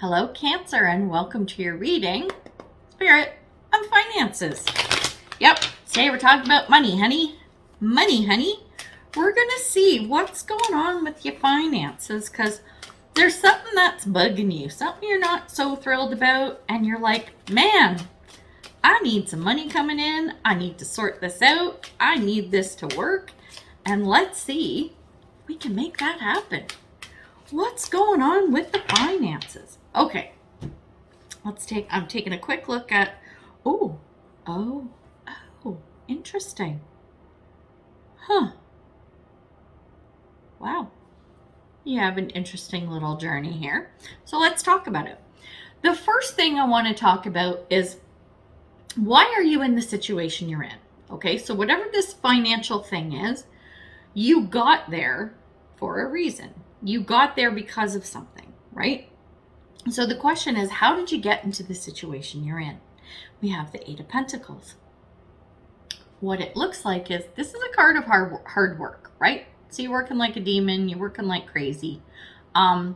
Hello, Cancer, and welcome to your reading, Spirit, on finances. Yep, today we're talking about money, honey. Money, honey. We're going to see what's going on with your finances because there's something that's bugging you, something you're not so thrilled about, and you're like, man, I need some money coming in. I need to sort this out. I need this to work, and let's see if we can make that happen. What's going on with the finances? Okay, I'm taking a quick look at, oh, interesting. Huh. Wow. You have an interesting little journey here. So let's talk about it. The first thing I want to talk about is, why are you in the situation you're in? Okay, so whatever this financial thing is, you got there for a reason. You got there because of something, right? So the question is, how did you get into the situation you're in? We have the Eight of Pentacles. What it looks like is, this is a card of hard work, right? So you're working like a demon, you're working like crazy. I'm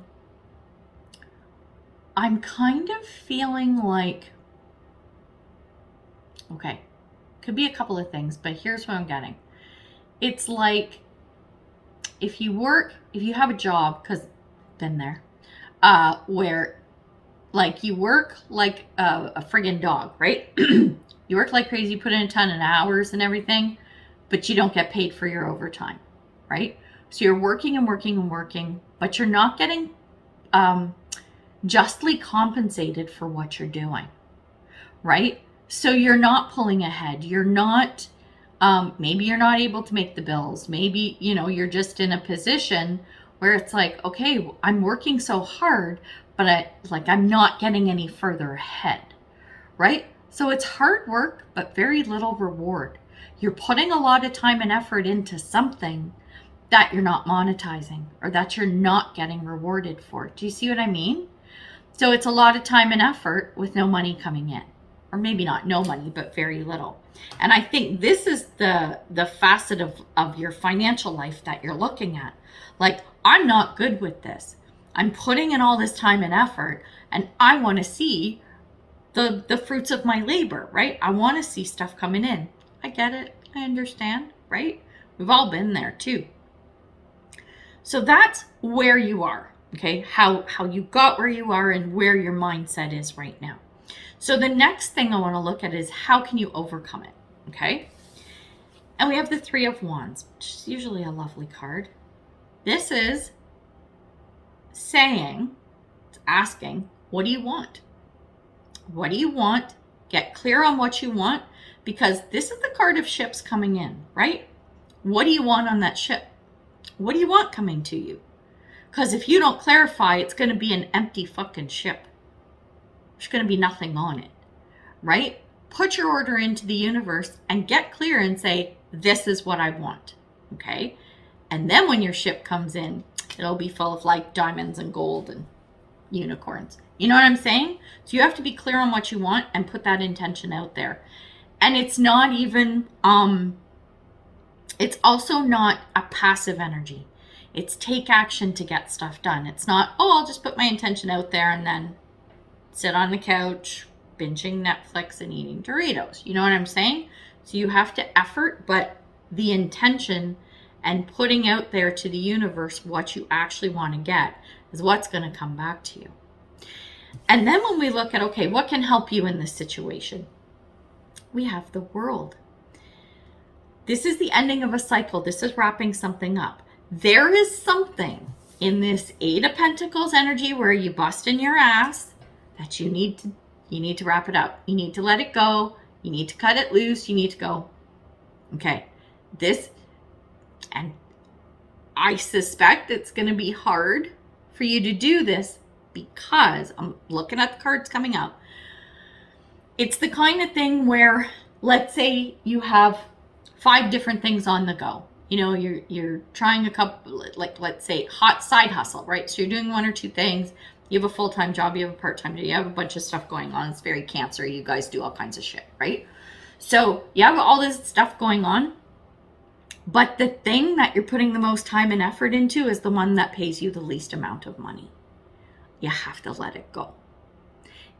kind of feeling like, okay, could be a couple of things, but here's what I'm getting. It's like, if you have a job, because been there, where like you work like a friggin' dog, right? You work like crazy, you put in a ton of hours and everything, but you don't get paid for your overtime, right? So you're working and working and working, but you're not getting justly compensated for what you're doing, right? So you're not pulling ahead. You're not, maybe you're not able to make the bills. Maybe, you're just in a position where it's like, okay, I'm working so hard, but I'm not getting any further ahead, right? So it's hard work, but very little reward. You're putting a lot of time and effort into something that you're not monetizing, or that you're not getting rewarded for. Do you see what I mean? So it's a lot of time and effort with no money coming in. Or maybe not no money, but very little. And I think this is the facet of your financial life that you're looking at. Like, I'm not good with this. I'm putting in all this time and effort, and I want to see the fruits of my labor, right? I want to see stuff coming in. I get it. I understand, right? We've all been there too. So that's where you are, okay? How you got where you are and where your mindset is right now. So the next thing I want to look at is, how can you overcome it, okay? And we have the Three of Wands, which is usually a lovely card. This is saying, it's asking, what do you want? What do you want? Get clear on what you want, because this is the card of ships coming in, right? What do you want on that ship? What do you want coming to you? Because if you don't clarify, it's going to be an empty fucking ship. There's going to be nothing on it, right? Put your order into the universe and get clear and say, this is what I want, okay? And then when your ship comes in, it'll be full of like diamonds and gold and unicorns. You know what I'm saying? So you have to be clear on what you want and put that intention out there. And it's not even, it's also not a passive energy. It's take action to get stuff done. It's not, oh, I'll just put my intention out there and then sit on the couch, binging Netflix and eating Doritos. You know what I'm saying? So you have to effort, but the intention and putting out there to the universe what you actually want to get is what's going to come back to you. And then when we look at, okay, what can help you in this situation? We have the World. This is the ending of a cycle. This is wrapping something up. There is something in this Eight of Pentacles energy where you busting your ass that you need to wrap it up. You need to let it go. You need to cut it loose. You need to go, okay, and I suspect it's going to be hard for you to do this, because I'm looking at the cards coming up. It's the kind of thing where, let's say you have 5 different things on the go. You're trying a couple, like, let's say hot side hustle, right? So you're doing 1 or 2 things. You have a full-time job, you have a part-time job, you have a bunch of stuff going on. It's very Cancer. You guys do all kinds of shit, right? So you have all this stuff going on, but the thing that you're putting the most time and effort into is the one that pays you the least amount of money. you have to let it go.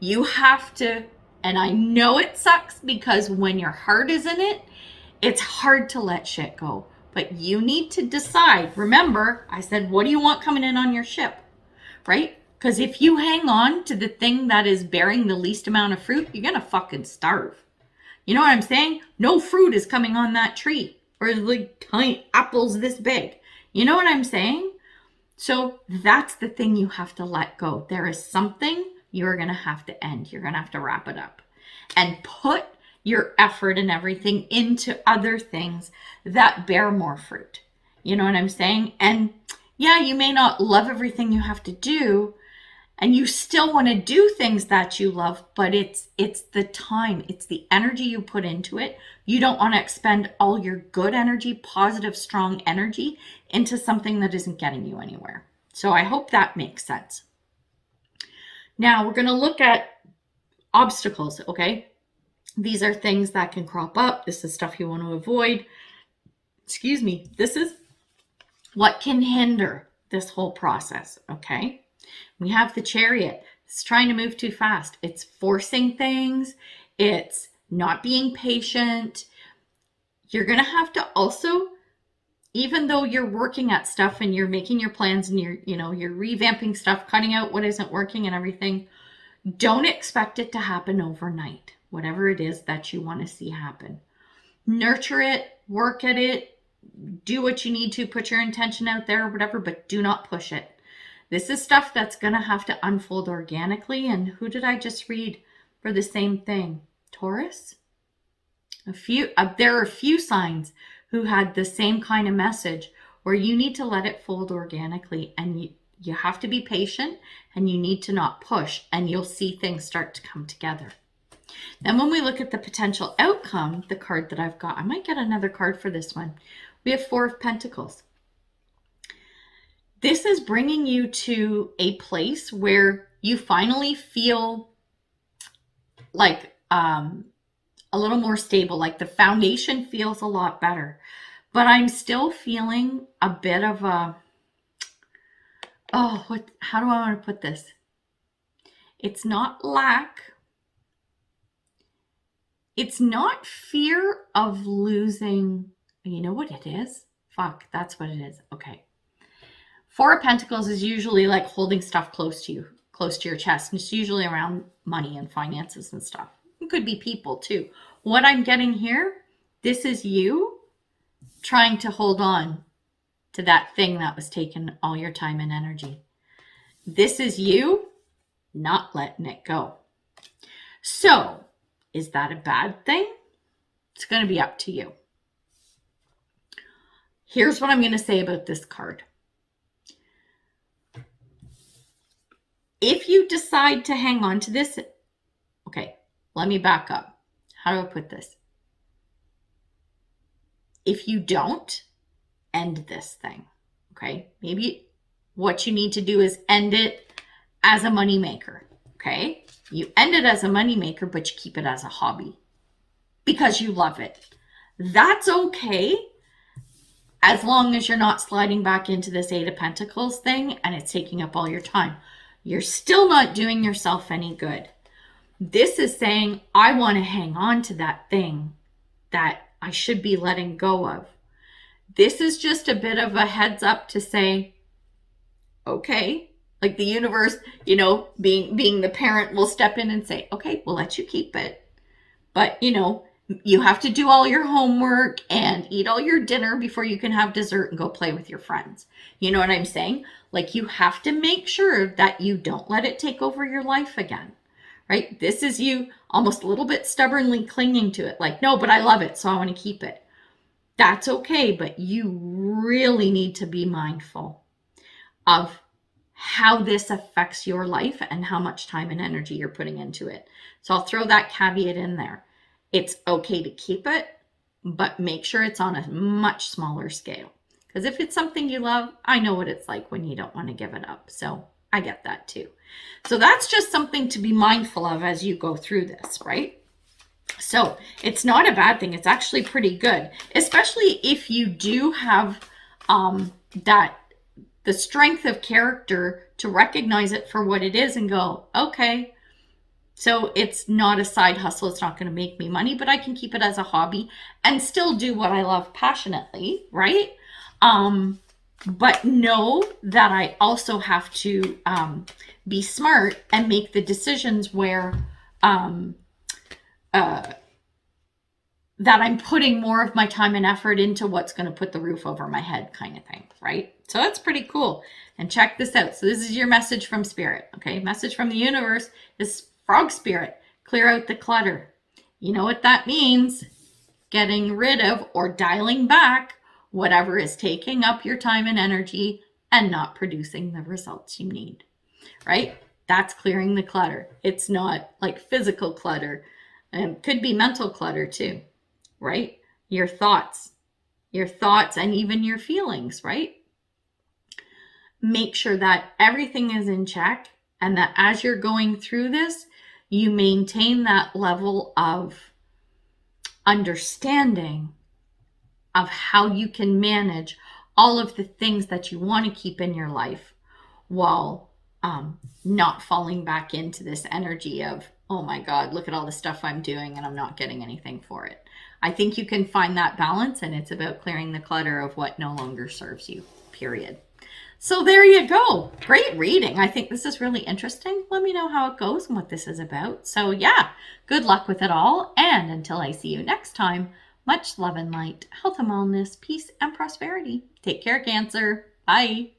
You have to, and I know it sucks because when your heart is in it, it's hard to let shit go. But you need to decide. Remember, I said, what do you want coming in on your ship? Right? Because if you hang on to the thing that is bearing the least amount of fruit, you're going to fucking starve. You know what I'm saying? No fruit is coming on that tree. Or like tiny apples this big. You know what I'm saying? So that's the thing you have to let go. There is something you're going to have to end. You're going to have to wrap it up. And put your effort and everything into other things that bear more fruit. You know what I'm saying? And yeah, you may not love everything you have to do, and you still want to do things that you love, but it's the time, it's the energy you put into it. You don't want to expend all your good energy, positive, strong energy into something that isn't getting you anywhere. So I hope that makes sense. Now we're going to look at obstacles, okay? These are things that can crop up. This is stuff you want to avoid. Excuse me. This is what can hinder this whole process, okay? We have the Chariot. It's trying to move too fast. It's forcing things. It's not being patient. You're going to have to also, even though you're working at stuff and you're making your plans and you're revamping stuff, cutting out what isn't working and everything, don't expect it to happen overnight, whatever it is that you want to see happen. Nurture it, work at it, do what you need to, put your intention out there or whatever, but do not push it. This is stuff that's going to have to unfold organically. And who did I just read for the same thing? Taurus? There are a few signs who had the same kind of message where you need to let it fold organically, and you have to be patient and you need to not push, and you'll see things start to come together. Then when we look at the potential outcome, the card that I've got, I might get another card for this one. We have 4 of Pentacles. This is bringing you to a place where you finally feel like a little more stable, like the foundation feels a lot better. But I'm still feeling a bit of a, how do I want to put this? It's not lack. It's not fear of losing. You know what it is? Fuck, that's what it is. Okay. 4 of Pentacles is usually like holding stuff close to you, close to your chest. And it's usually around money and finances and stuff. It could be people too. What I'm getting here, this is you trying to hold on to that thing that was taking all your time and energy. This is you not letting it go. So, is that a bad thing? It's going to be up to you. Here's what I'm going to say about this card. If you decide to hang on to this, okay, let me back up. How do I put this? If you don't, end this thing, okay? Maybe what you need to do is end it as a moneymaker, okay? You end it as a moneymaker, but you keep it as a hobby because you love it. That's okay as long as you're not sliding back into this 8 of Pentacles thing and it's taking up all your time. You're still not doing yourself any good. This is saying, I want to hang on to that thing that I should be letting go of. This is just a bit of a heads up to say, okay, like the universe, being the parent will step in and say, okay, we'll let you keep it. But, you have to do all your homework and eat all your dinner before you can have dessert and go play with your friends. You know what I'm saying? Like, you have to make sure that you don't let it take over your life again, right? This is you almost a little bit stubbornly clinging to it. Like, no, but I love it, so I want to keep it. That's okay, but you really need to be mindful of how this affects your life and how much time and energy you're putting into it. So I'll throw that caveat in there. It's okay to keep it, but make sure it's on a much smaller scale. Because if it's something you love, I know what it's like when you don't want to give it up. So I get that too. So that's just something to be mindful of as you go through this, right? So it's not a bad thing. It's actually pretty good, especially if you do have that the strength of character to recognize it for what it is and go, okay, so it's not a side hustle. It's not going to make me money, but I can keep it as a hobby and still do what I love passionately, right? But know that I also have to be smart and make the decisions where that I'm putting more of my time and effort into what's going to put the roof over my head kind of thing, right? So that's pretty cool. And check this out. So this is your message from Spirit, okay? Message from the universe is Frog Spirit. Clear out the clutter. You know what that means? Getting rid of or dialing back whatever is taking up your time and energy and not producing the results you need, right? That's clearing the clutter. It's not like physical clutter. It could be mental clutter too, right? Your thoughts and even your feelings, right? Make sure that everything is in check and that as you're going through this, you maintain that level of understanding of how you can manage all of the things that you want to keep in your life while not falling back into this energy of, oh my God, look at all the stuff I'm doing and I'm not getting anything for it. I think you can find that balance, and it's about clearing the clutter of what no longer serves you, period. So there you go. Great reading. I think this is really interesting. Let me know how it goes and what this is about. So yeah, good luck with it all. And until I see you next time, much love and light, health and wellness, peace and prosperity. Take care, Cancer. Bye.